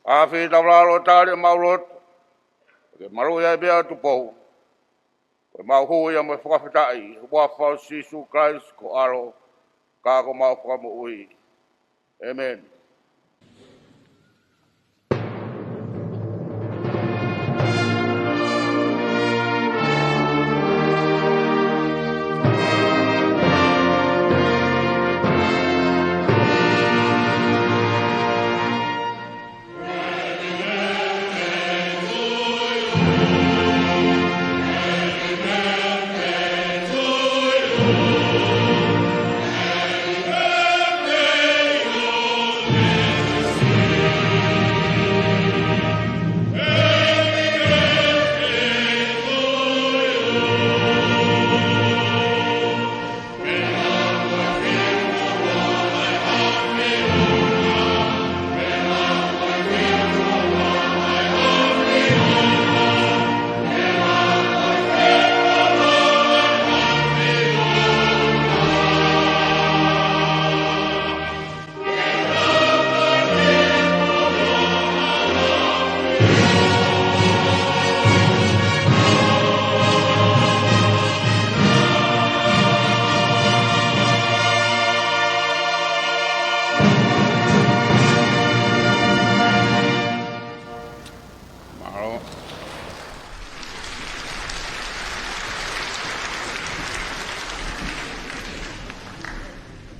Afi taulalo tali maulot. Ke malu ya bia Tupou. Ke mau ya mo Fakafeta'i. Wa fa Jesus Christ ko alo ka ko mau ui. Amen.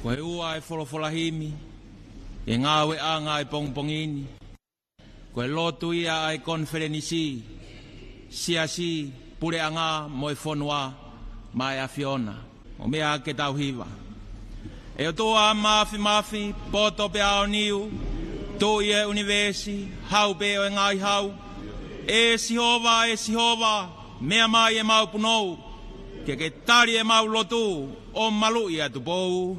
Koe ua e wholawholahimi, e ngāwe anga e pongpongini. Koe lotu ia e konfelenisi, siasi pure anga mo e whonua mai Afiona, o mea ke tauhiwa. E o toa mafi, poto pe ao niu, to i e universi, hau pe o e ngai hau, e sihova, mea mai e mau punou, ke tari e mau lotu, o malu i a Tupou.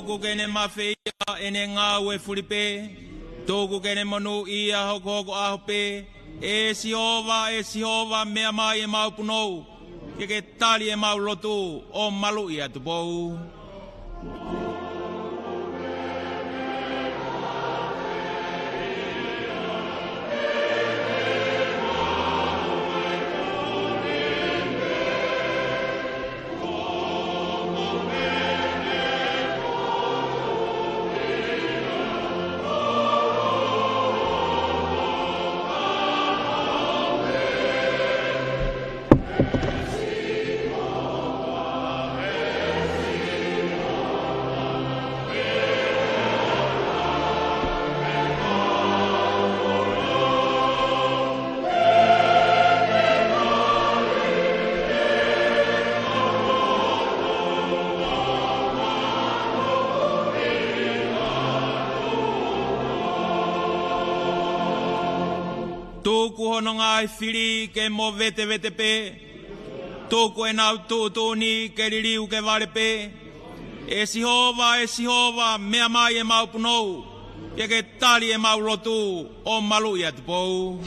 Tōku kene mawhia ene ngāwe furipe, tōku kene monu ia hoko ahope, e sihova mea mai e mau punou, ke tali e mau lotu o malu ia Tupou. Tōku hono ngai whiri ke mo vete pe, tōku e nau tūtūni ke ririu ke ware pe, e sihova mea mai e mau punou, ke tali e mau lotu o malu ia Tupou.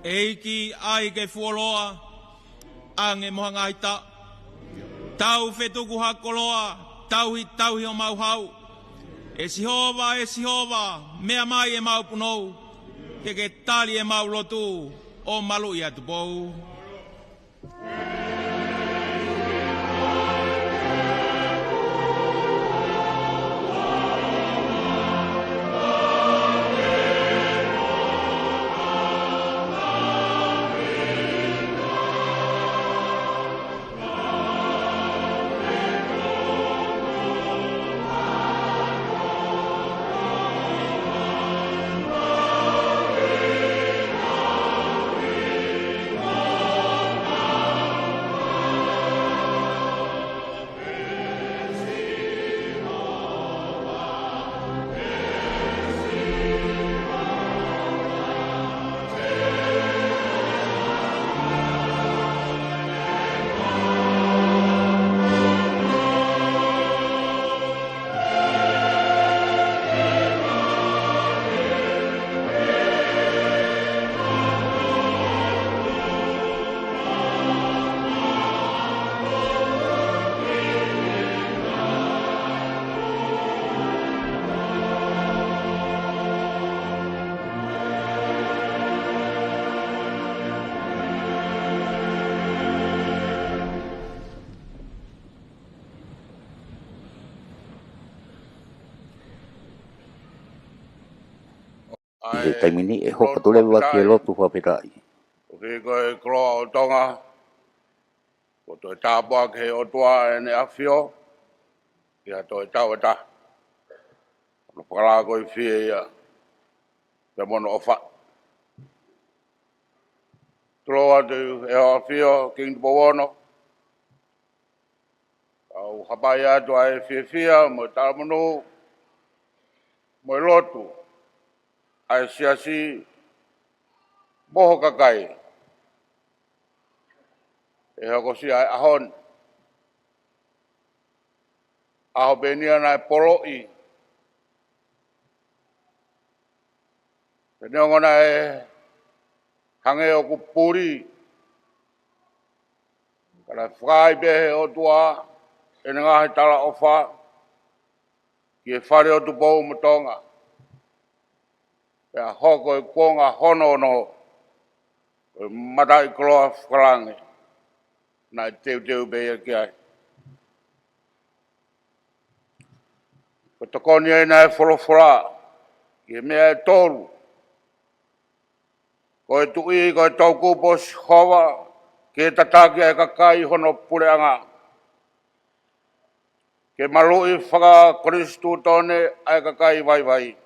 Eiki ai ke fuoloa, ange mohangaita, tau fetuku hakoloa, tauhi o mauhau, e sihova, mea mai e mau punou, ke tali e mau lotu, o malu ia Tupou. He taimini e hoka tole waki e lotu Fakafeta'i. Ke koe kroa o Tonga, ko toi tāpua ke o tua e ne Afio, kia toi tauata. No Lakoifie ia, te mono o wha. Tro atu e o Afio, King Tupou, au hapai atu ai fia, mo taramunu, mo Lotu, ai siasi, moho kakai. E hoko si ai ahon. Aho benia nai poloi. Te neongona e hange o kupuri. Kana whakai behe o tua, e ngahi tala o wha, ki e whare o Tupou mo Tonga. E a hoko e kuonga hono no, e matai koloa whakarangi. Nai teu behe ki ai. Ko takoni e nai wholofora, ki e mea e tolu. Ko e TUEEE, ko e tau kupos hawa, ke tataki e kakai hono pureanga. Ke malui FakaKonifelenisi tone e kakai vai.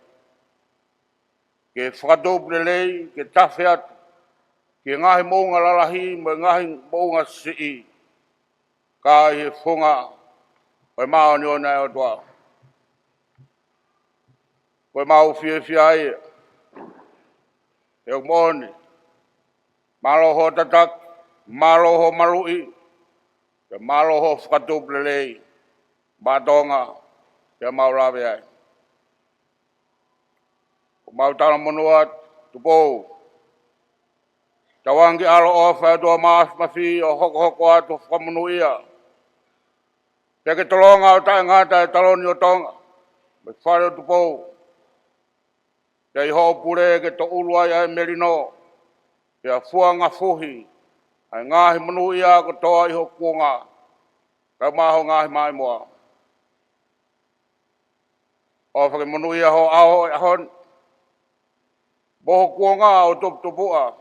Ke whakatupulelei, ke tawhiat, ke ngahi mounga lalahi, mo ngahi mounga sii. Ka i he whunga, koe mao ni o nei o tua. Koe mau fia ai, e o moni. Maloho tatak, maloho malui, ke maloho whakatupulelei, batonga, ke mau rawe ai. Ko mau tala monuat, Tupou. Tawangi alo ofa e tua maas mafi o hoko atu whakamunuia. Teke tolonga o tae ngata e taloni o Tonga. Me whare o Tupou. Te iho pure ke to uluai ai merino. Te a fuanga fuhi. Ai ngahi manuia ko toa iho kuonga. Ka maho ngahi mai moa. O whake manuia ho aho e ahon. Boho kuonga o tupua.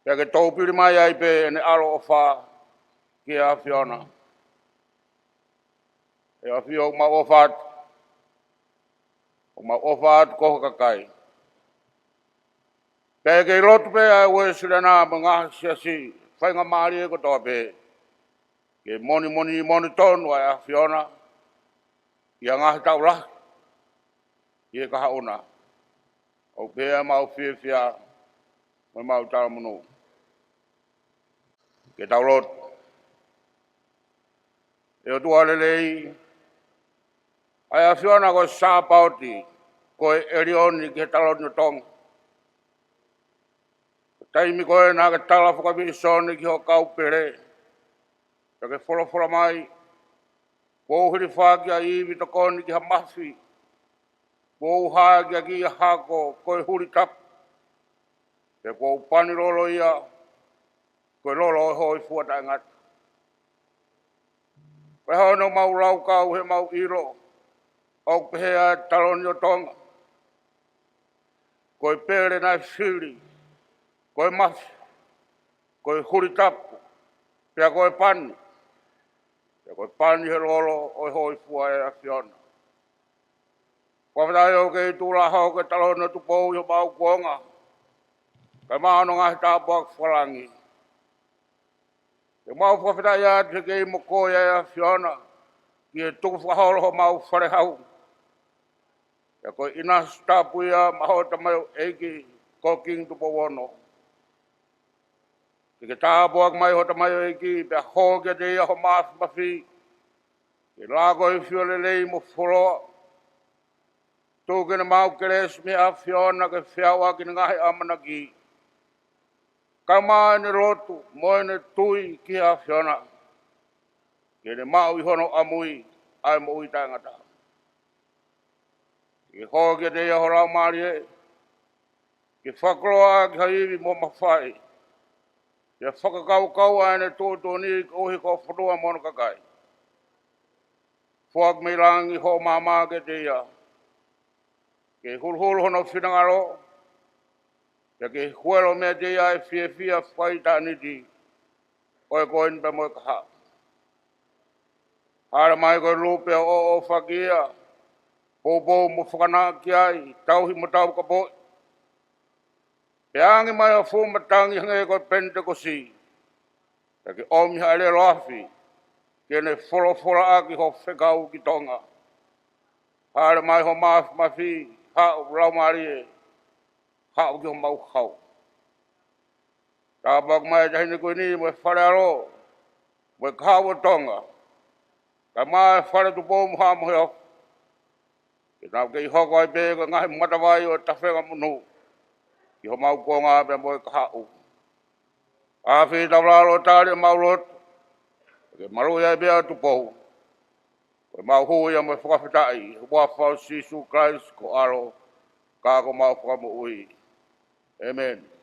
Teke tau piri mai ai pe ne alo o wha ki a Afiona. E Afio ma ofat. O ma ofat koho kakai. Teke Lotu pe ai Wesleyan mga siasi. Whainga maari e ko toa pe. Ke moni tonu ai Afiona. Ia ngahi tau lah. Ia kaha una. O pea mau fia. Mai mau tala munu. Ke tau Lotu. E o tua lelei. Ai Afiona ko sa pauti. Ko e erioni ke taloni o Tonga. taimi koe nā ke tala whakamisoni ki ho kau pere. Ta ke whora mai, kōhiri whākia iwi ta koni ki ha mawhi, kōu hākia ki ha hako koe huri tapu, te kōu pani rolo ia, koe rolo hoi fuata ngata. Koe hao no mau lau kau he mau iro, au pehea taloni o Tonga, koe pere nai whiri, koe mawhi, koe huri tapu, pia koe pani, pia koe pani he rolo oi hoi fua e Afiona. Fakafeta'i o ke tūla hao ke taloni o Tupou i ho mau kuonga, kai maano ngahi tāpuak whalangi. Ke mau fakafeta'i atu ke i moko e Afiona, ki e tuku whakaholo ho mau whare hau. Ia koe inas tāpu ia maho tamayo eiki ko king Tupou ono. Ke tāpuak mai ho tamayo eiki pia hoke te ia ho mafi, ke Lakoifie Fuoloa mo Fuoloa. Tūkene mau keres me Afiona ke whiawa ki ngahi amana ki. Kama ne Lotu, moe ne tui ki Afiona. Ke ne mau i hono amui, ai mo ui tangata. Ke hoke te ia ho rau maari e. Ke whakroa ki haiwi mo mawhai. Ke whakakau ai ne tūtoni ohi ko whatua mono kakai. Fuak me rangi ho mama ke te ia. Ke hulhulu hono whinangaro, ia ke huelo mea te ia e whia whaita niti, oe koen pa moe kaha. Hara mai koe lupe o whakia, pōpō mo whakanaki ai, tauhi mo tau ka poi. Pe angi mai o fumatangi hange koe Pentekosi, ia ke omi haere loafi, ke ne whora aki ho whekau ki Tonga. Hara mai ho mafi, hao rau maari e, hao ki ho mau hau. Tāpak mai tahini koe ni mo e whare aro, mo e kahau o Tonga. Kai mai whare Tupou mo hamo heo. Ke nau ke i hoko ai pēka ngahi matawai o tawhenga munu. Ki ho mau konga pe mo e kahau. Awhi tawlalo tāri mau Lotu. Ke maru ia bea Tupou. Koe mau hui mo e Fakafeta'i. Hua whau Sisu Christ ko aro. Kako mau whakamu ui. Amen.